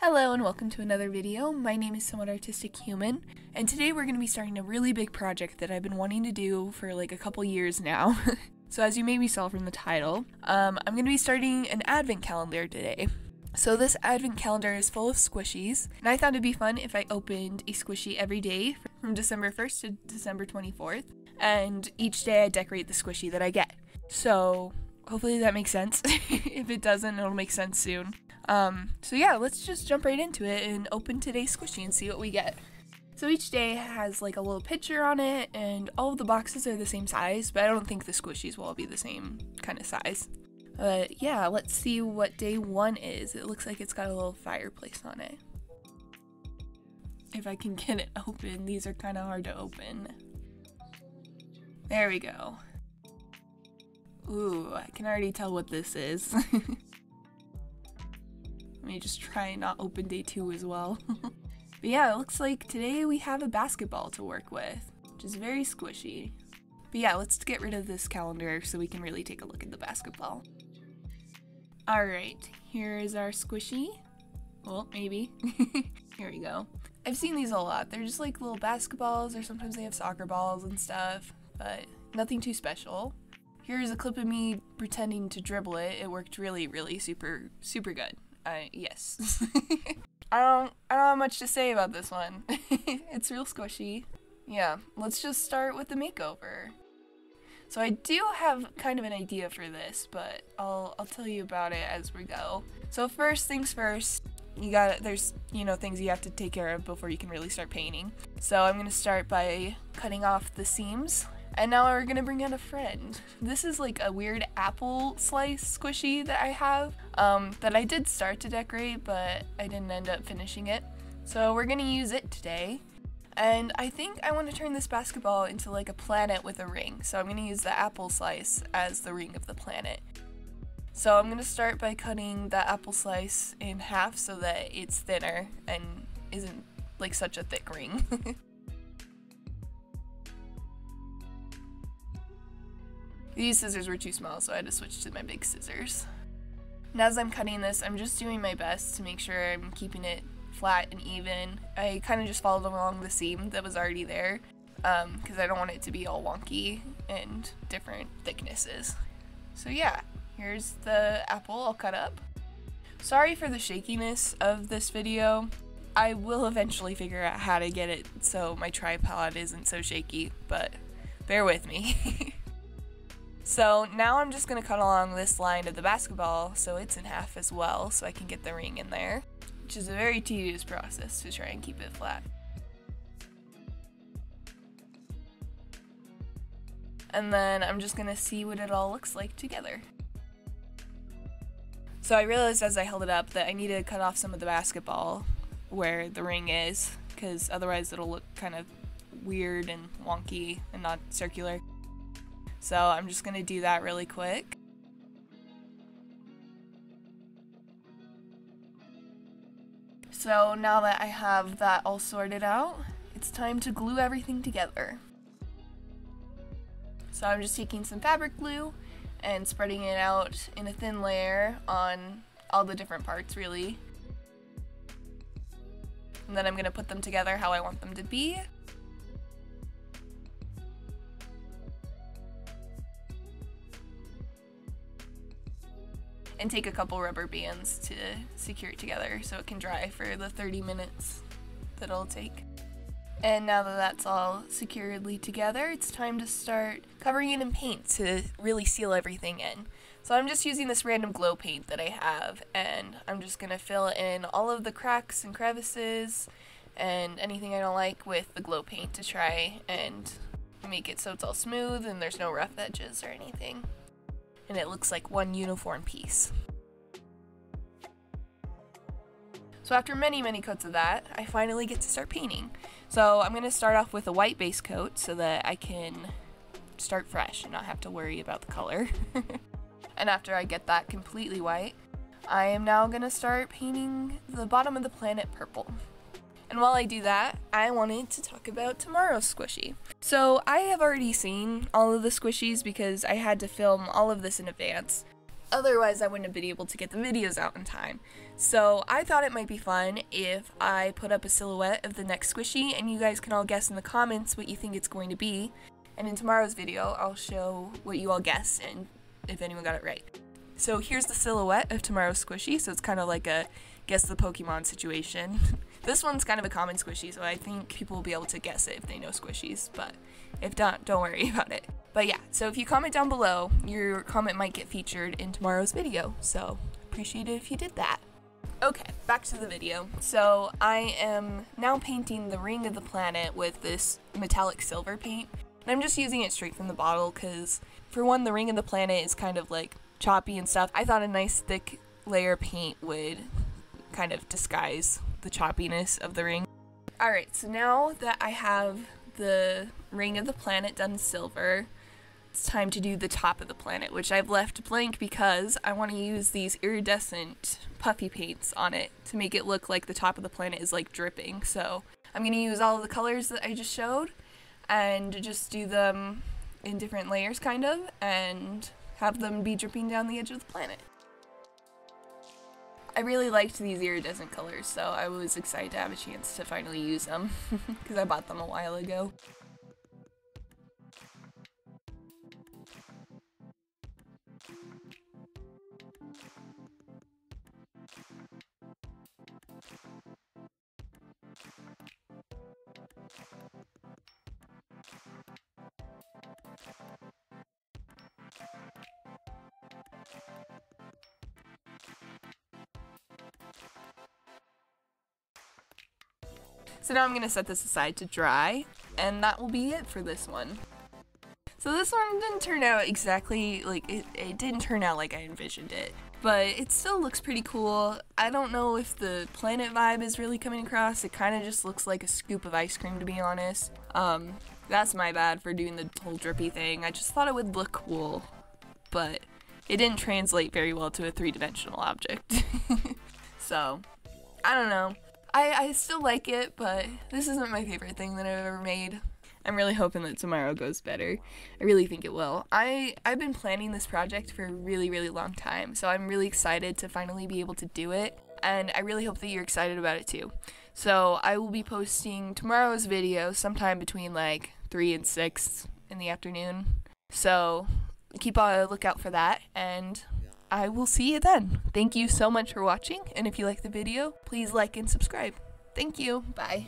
Hello and welcome to another video. My name is SomewhatArtisticHuman, and today we're going to be starting a really big project that I've been wanting to do for like a couple years now. So as you maybe saw from the title, I'm going to be starting an advent calendar today. So this advent calendar is full of squishies, and I thought it'd be fun if I opened a squishy every day from December 1st to December 24th, and each day I decorate the squishy that I get. So hopefully that makes sense. If it doesn't, it'll make sense soon. So yeah, let's just jump right into it and open today's squishy and see what we get. So each day has like a little picture on it, and all of the boxes are the same size, but I don't think the squishies will all be the same kind of size. Yeah, let's see what day 1 is. It looks like it's got a little fireplace on it. If I can get it open, these are kind of hard to open. There we go. Ooh, I can already tell what this is. Let me just try and not open day 2 as well. But yeah, it looks like today we have a basketball to work with, which is very squishy. But yeah, let's get rid of this calendar so we can really take a look at the basketball. Alright, here is our squishy. Well, maybe. Here we go. I've seen these a lot. They're just like little basketballs, or sometimes they have soccer balls and stuff, but nothing too special. Here's a clip of me pretending to dribble it. It worked really super good. Yes. I don't have much to say about this one. It's real squishy. Yeah, let's just start with the makeover. So I do have kind of an idea for this, but I'll tell you about it as we go. So first things first, there's things you have to take care of before you can really start painting. So I'm gonna start by cutting off the seams. And now we're gonna bring in a friend. This is like a weird apple slice squishy that I have, that I did start to decorate, but I didn't end up finishing it. So we're gonna use it today. And I think I want to turn this basketball into like a planet with a ring. So I'm gonna use the apple slice as the ring of the planet. So I'm gonna start by cutting the apple slice in half so that it's thinner and isn't like such a thick ring. These scissors were too small, so I had to switch to my big scissors. And as I'm cutting this, I'm just doing my best to make sure I'm keeping it flat and even. I kind of just followed along the seam that was already there, because I don't want it to be all wonky and different thicknesses. So yeah, here's the apple all cut up. Sorry for the shakiness of this video. I will eventually figure out how to get it so my tripod isn't so shaky, but bear with me. So now I'm just going to cut along this line of the basketball so it's in half as well, so I can get the ring in there, which is a very tedious process to try and keep it flat. And then I'm just going to see what it all looks like together. So I realized as I held it up that I need to cut off some of the basketball where the ring is, because otherwise it'll look kind of weird and wonky and not circular. So I'm just gonna do that really quick. So now that I have that all sorted out, it's time to glue everything together. So I'm just taking some fabric glue and spreading it out in a thin layer on all the different parts really. And then I'm gonna put them together how I want them to be. And take a couple rubber bands to secure it together so it can dry for the 30 minutes that it'll take. And now that that's all securely together, it's time to start covering it in paint to really seal everything in. So I'm just using this random glow paint that I have, and I'm just gonna fill in all of the cracks and crevices and anything I don't like with the glow paint to try and make it so it's all smooth and there's no rough edges or anything. And it looks like one uniform piece. So after many coats of that, I finally get to start painting. So I'm going to start off with a white base coat so that I can start fresh and not have to worry about the color. And after I get that completely white, I am now going to start painting the bottom of the planet purple. And while I do that, I wanted to talk about tomorrow's squishy. So I have already seen all of the squishies because I had to film all of this in advance. Otherwise, I wouldn't have been able to get the videos out in time. So I thought it might be fun if I put up a silhouette of the next squishy, and you guys can all guess in the comments what you think it's going to be. And in tomorrow's video, I'll show what you all guessed and if anyone got it right. So here's the silhouette of tomorrow's squishy, so it's kind of like a guess the Pokemon situation. This one's kind of a common squishy, so I think people will be able to guess it if they know squishies, but if not, don't worry about it. But yeah, so if you comment down below, your comment might get featured in tomorrow's video, so appreciate it if you did that. Okay, back to the video. So I am now painting the ring of the planet with this metallic silver paint, and I'm just using it straight from the bottle because, for one, the ring of the planet is kind of like choppy and stuff. I thought a nice thick layer of paint would kind of disguise the choppiness of the ring. Alright, so now that I have the ring of the planet done in silver, it's time to do the top of the planet, which I've left blank because I want to use these iridescent puffy paints on it to make it look like the top of the planet is like dripping. So I'm going to use all of the colors that I just showed and just do them in different layers kind of, and have them be dripping down the edge of the planet. I really liked these iridescent colors, so I was excited to have a chance to finally use them because I bought them a while ago. So now I'm going to set this aside to dry, and that will be it for this one. So this one didn't turn out exactly like, it didn't turn out like I envisioned it, but it still looks pretty cool. I don't know if the planet vibe is really coming across. It kind of just looks like a scoop of ice cream, to be honest. That's my bad for doing the whole drippy thing. I just thought it would look cool, but it didn't translate very well to a three-dimensional object. So, I don't know. I still like it, but this isn't my favorite thing that I've ever made. I'm really hoping that tomorrow goes better. I really think it will. I've been planning this project for a really, really long time, so I'm really excited to finally be able to do it, and I really hope that you're excited about it too. So I will be posting tomorrow's video sometime between like 3 and 6 in the afternoon. So keep a lookout for that, and I will see you then. Thank you so much for watching, and if you like the video, please like and subscribe. Thank you. Bye.